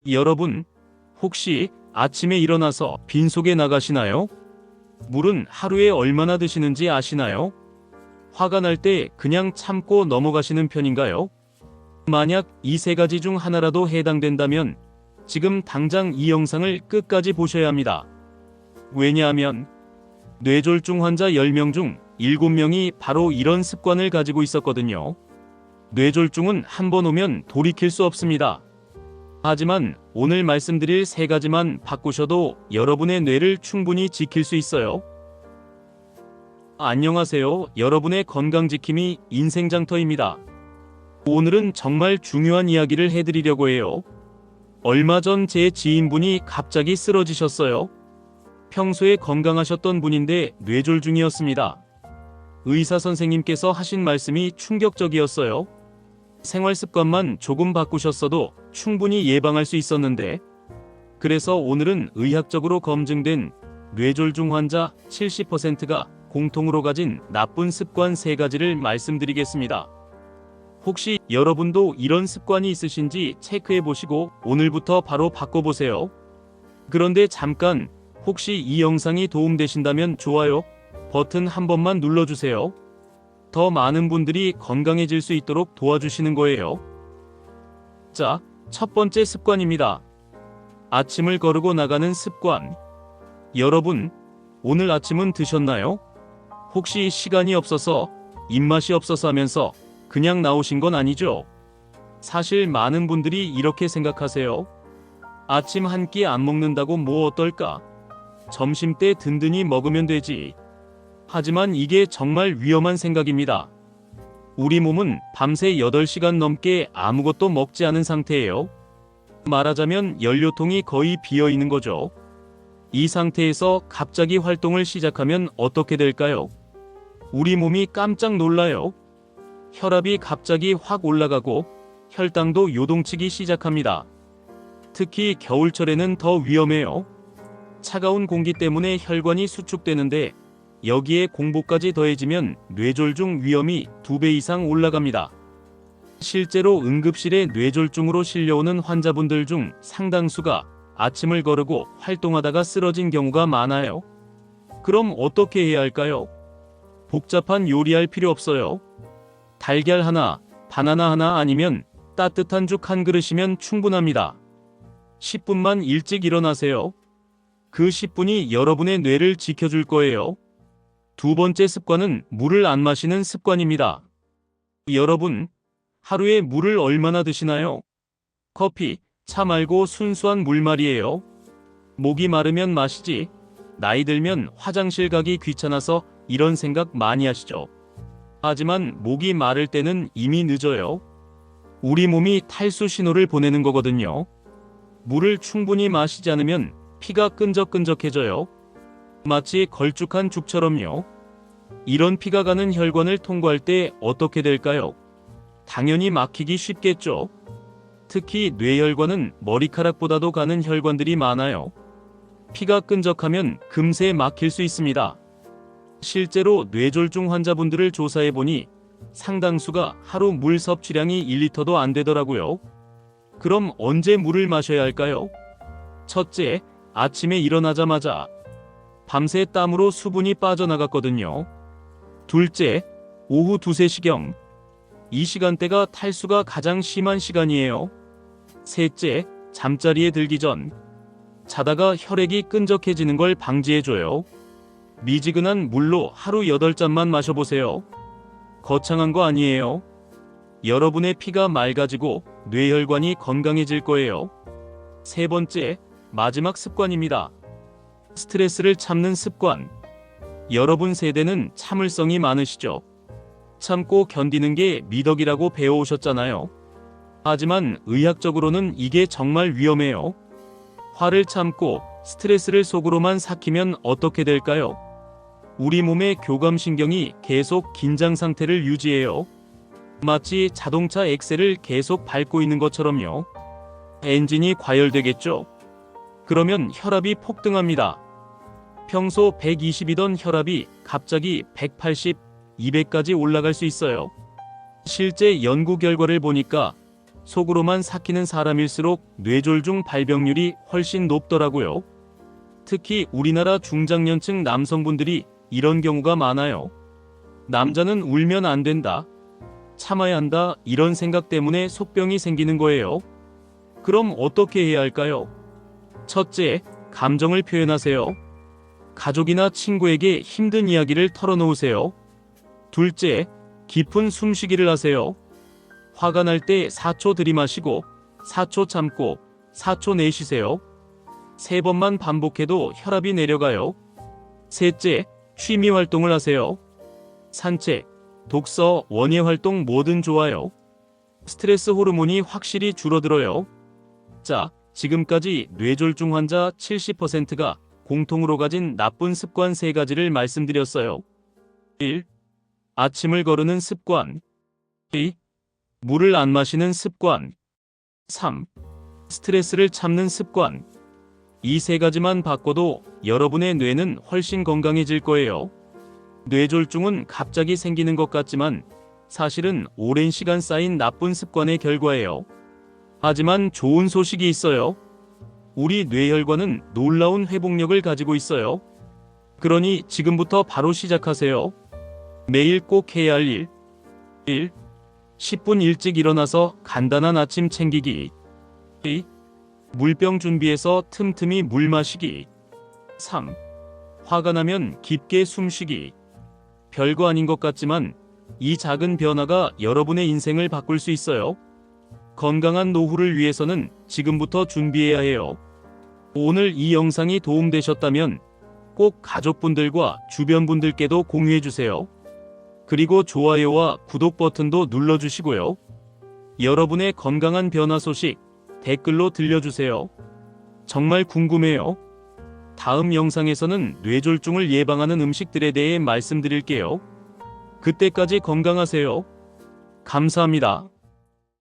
여러분, 혹시 아침에 일어나서 빈속에 나가시나요? 물은 하루에 얼마나 드시는지 아시나요? 화가 날 때 그냥 참고 넘어가시는 편인가요? 만약 이 세 가지 중 하나라도 해당된다면 지금 당장 이 영상을 끝까지 보셔야 합니다. 왜냐하면 뇌졸중 환자 10명 중 7명이 바로 이런 습관을 가지고 있었거든요. 뇌졸중은 한 번 오면 돌이킬 수 없습니다. 하지만 오늘 말씀드릴 세 가지만 바꾸셔도 여러분의 뇌를 충분히 지킬 수 있어요. 안녕하세요. 여러분의 건강지킴이 인생장터입니다. 오늘은 정말 중요한 이야기를 해드리려고 해요. 얼마 전 제 지인분이 갑자기 쓰러지셨어요. 평소에 건강하셨던 분인데 뇌졸중이었습니다. 의사 선생님께서 하신 말씀이 충격적이었어요. 생활습관만 조금 바꾸셨어도 충분히 예방할 수 있었는데, 그래서 오늘은 의학적으로 검증된 뇌졸중 환자 70%가 공통으로 가진 나쁜 습관 3가지를 말씀드리겠습니다. 혹시 여러분도 이런 습관이 있으신지 체크해 보시고 오늘부터 바로 바꿔보세요. 그런데 잠깐, 혹시 이 영상이 도움되신다면 좋아요 버튼 한 번만 눌러주세요. 더 많은 분들이 건강해질 수 있도록 도와주시는 거예요. 자, 첫 번째 습관입니다. 아침을 거르고 나가는 습관. 여러분, 오늘 아침은 드셨나요? 혹시 시간이 없어서, 입맛이 없어서 하면서 그냥 나오신 건 아니죠? 사실 많은 분들이 이렇게 생각하세요. 아침 한 끼 안 먹는다고 뭐 어떨까? 점심 때 든든히 먹으면 되지. 하지만 이게 정말 위험한 생각입니다. 우리 몸은 밤새 8시간 넘게 아무것도 먹지 않은 상태예요. 말하자면 연료통이 거의 비어 있는 거죠. 이 상태에서 갑자기 활동을 시작하면 어떻게 될까요? 우리 몸이 깜짝 놀라요. 혈압이 갑자기 확 올라가고 혈당도 요동치기 시작합니다. 특히 겨울철에는 더 위험해요. 차가운 공기 때문에 혈관이 수축되는데 여기에 공복까지 더해지면 뇌졸중 위험이 2배 이상 올라갑니다. 실제로 응급실에 뇌졸중으로 실려오는 환자분들 중 상당수가 아침을 거르고 활동하다가 쓰러진 경우가 많아요. 그럼 어떻게 해야 할까요? 복잡한 요리할 필요 없어요. 달걀 하나, 바나나 하나 아니면 따뜻한 죽 한 그릇이면 충분합니다. 10분만 일찍 일어나세요. 그 10분이 여러분의 뇌를 지켜줄 거예요. 두 번째 습관은 물을 안 마시는 습관입니다. 여러분, 하루에 물을 얼마나 드시나요? 커피, 차 말고 순수한 물 말이에요. 목이 마르면 마시지. 나이 들면 화장실 가기 귀찮아서 이런 생각 많이 하시죠. 하지만 목이 마를 때는 이미 늦어요. 우리 몸이 탈수 신호를 보내는 거거든요. 물을 충분히 마시지 않으면 피가 끈적끈적해져요. 마치 걸쭉한 죽처럼요. 이런 피가 가는 혈관을 통과할 때 어떻게 될까요? 당연히 막히기 쉽겠죠. 특히 뇌혈관은 머리카락보다도 가는 혈관들이 많아요. 피가 끈적하면 금세 막힐 수 있습니다. 실제로 뇌졸중 환자분들을 조사해보니 상당수가 하루 물 섭취량이 1리터도 안 되더라고요. 그럼 언제 물을 마셔야 할까요? 첫째, 아침에 일어나자마자. 밤새 땀으로 수분이 빠져나갔거든요. 둘째, 오후 2, 3시경. 이 시간대가 탈수가 가장 심한 시간이에요. 셋째, 잠자리에 들기 전. 자다가 혈액이 끈적해지는 걸 방지해줘요. 미지근한 물로 하루 8잔만 마셔보세요. 거창한 거 아니에요. 여러분의 피가 맑아지고 뇌혈관이 건강해질 거예요. 세 번째, 마지막 습관입니다. 스트레스를 참는 습관. 여러분 세대는 참을성이 많으시죠? 참고 견디는 게 미덕이라고 배워오셨잖아요. 하지만 의학적으로는 이게 정말 위험해요. 화를 참고 스트레스를 속으로만 삭히면 어떻게 될까요? 우리 몸의 교감신경이 계속 긴장 상태를 유지해요. 마치 자동차 엑셀을 계속 밟고 있는 것처럼요. 엔진이 과열되겠죠? 그러면 혈압이 폭등합니다. 평소 120이던 혈압이 갑자기 180, 200까지 올라갈 수 있어요. 실제 연구 결과를 보니까 속으로만 삭히는 사람일수록 뇌졸중 발병률이 훨씬 높더라고요. 특히 우리나라 중장년층 남성분들이 이런 경우가 많아요. 남자는 울면 안 된다, 참아야 한다, 이런 생각 때문에 속병이 생기는 거예요. 그럼 어떻게 해야 할까요? 첫째, 감정을 표현하세요. 가족이나 친구에게 힘든 이야기를 털어놓으세요. 둘째, 깊은 숨쉬기를 하세요. 화가 날 때 4초 들이마시고 4초 참고 4초 내쉬세요. 3번만 반복해도 혈압이 내려가요. 셋째, 취미 활동을 하세요. 산책, 독서, 원예 활동 뭐든 좋아요. 스트레스 호르몬이 확실히 줄어들어요. 자, 지금까지 뇌졸중 환자 70%가 공통으로 가진 나쁜 습관 3가지를 말씀드렸어요. 1. 아침을 거르는 습관. 2. 물을 안 마시는 습관. 3. 스트레스를 참는 습관. 이 3가지만 바꿔도 여러분의 뇌는 훨씬 건강해질 거예요. 뇌졸중은 갑자기 생기는 것 같지만 사실은 오랜 시간 쌓인 나쁜 습관의 결과예요. 하지만 좋은 소식이 있어요. 우리 뇌혈관은 놀라운 회복력을 가지고 있어요. 그러니 지금부터 바로 시작하세요. 매일 꼭 해야 할 일. 1. 10분 일찍 일어나서 간단한 아침 챙기기. 2. 물병 준비해서 틈틈이 물 마시기. 3. 화가 나면 깊게 숨쉬기. 별거 아닌 것 같지만 이 작은 변화가 여러분의 인생을 바꿀 수 있어요. 건강한 노후를 위해서는 지금부터 준비해야 해요. 오늘 이 영상이 도움되셨다면 꼭 가족분들과 주변 분들께도 공유해주세요. 그리고 좋아요와 구독 버튼도 눌러주시고요. 여러분의 건강한 변화 소식 댓글로 들려주세요. 정말 궁금해요. 다음 영상에서는 뇌졸중을 예방하는 음식들에 대해 말씀드릴게요. 그때까지 건강하세요. 감사합니다.